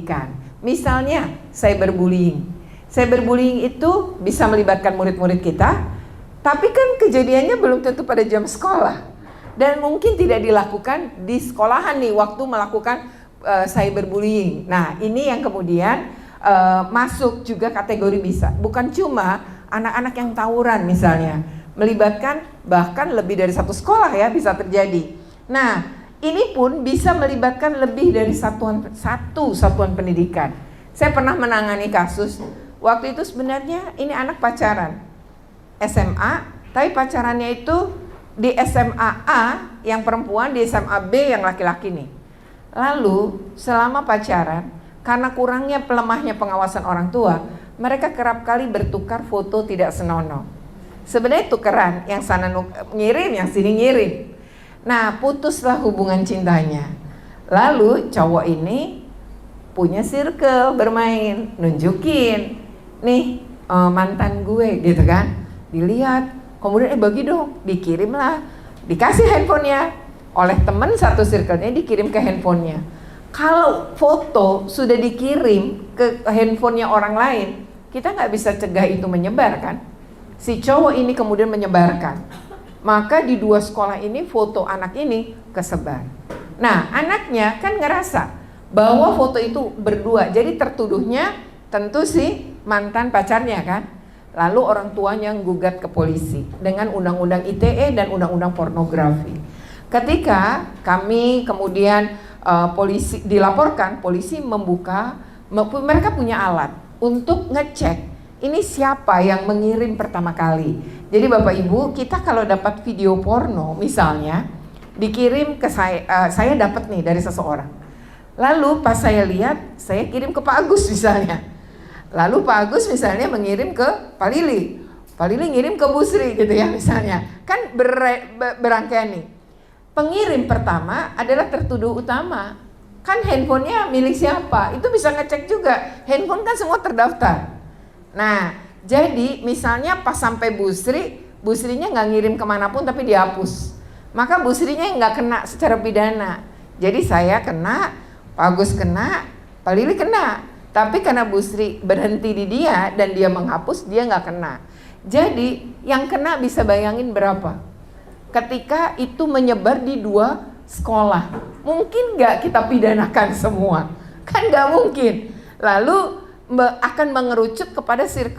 pendidikan. Misalnya cyberbullying. Cyberbullying itu bisa melibatkan murid-murid kita, tapi kan kejadiannya belum tentu pada jam sekolah. Dan mungkin tidak dilakukan di sekolahan nih waktu melakukan cyberbullying. Nah, ini yang kemudian masuk juga kategori bisa. Bukan cuma anak-anak yang tawuran misalnya, melibatkan bahkan lebih dari satu sekolah ya bisa terjadi. Nah, ini pun bisa melibatkan lebih dari satu satuan pendidikan. Saya pernah menangani kasus, waktu itu sebenarnya ini anak pacaran SMA, tapi pacarannya itu di SMA A yang perempuan, di SMA B yang laki-laki nih. Lalu selama pacaran, karena kurangnya lemahnya pengawasan orang tua, mereka kerap kali bertukar foto tidak senonoh. Sebenarnya tukeran, yang sana ngirim, yang sini ngirim. Nah, putuslah hubungan cintanya. Lalu cowok ini punya circle bermain, nunjukin, nih mantan gue gitu kan. Dilihat, kemudian bagi dong, dikirimlah, dikasih handphonenya oleh teman satu circle-nya, dikirim ke handphonenya. Kalau foto sudah dikirim ke handphonenya orang lain, kita nggak bisa cegah itu menyebar kan. Si cowok ini kemudian menyebarkan. Maka di dua sekolah ini foto anak ini kesebar. Nah, anaknya kan ngerasa bahwa foto itu berdua. Jadi tertuduhnya tentu si mantan pacarnya kan. Lalu orang tuanya gugat ke polisi dengan undang-undang ITE dan undang-undang pornografi. Ketika kami kemudian polisi dilaporkan, polisi membuka, mereka punya alat untuk ngecek ini siapa yang mengirim pertama kali. Jadi Bapak Ibu, kita kalau dapat video porno misalnya dikirim ke saya dapat nih dari seseorang. Lalu pas saya lihat, saya kirim ke Pak Agus misalnya. Lalu Pak Agus misalnya mengirim ke Pak Lili. Pak Lili ngirim ke Bu Sri gitu ya misalnya. Kan berangkaian nih. Pengirim pertama adalah tertuduh utama. Kan handphonenya milik siapa? Itu bisa ngecek juga. Handphone kan semua terdaftar. Nah, jadi misalnya pas sampai Bu Srinya nggak ngirim kemanapun tapi dihapus. Maka Bu Srinya nggak kena secara pidana. Jadi saya kena, Pak Agus kena, Pak Lili kena. Tapi karena Bu Sri berhenti di dia dan dia menghapus, dia nggak kena. Jadi yang kena bisa bayangin berapa? Ketika itu menyebar di dua sekolah, mungkin nggak kita pidanakan semua? Kan nggak mungkin. Lalu akan mengerucut kepada circle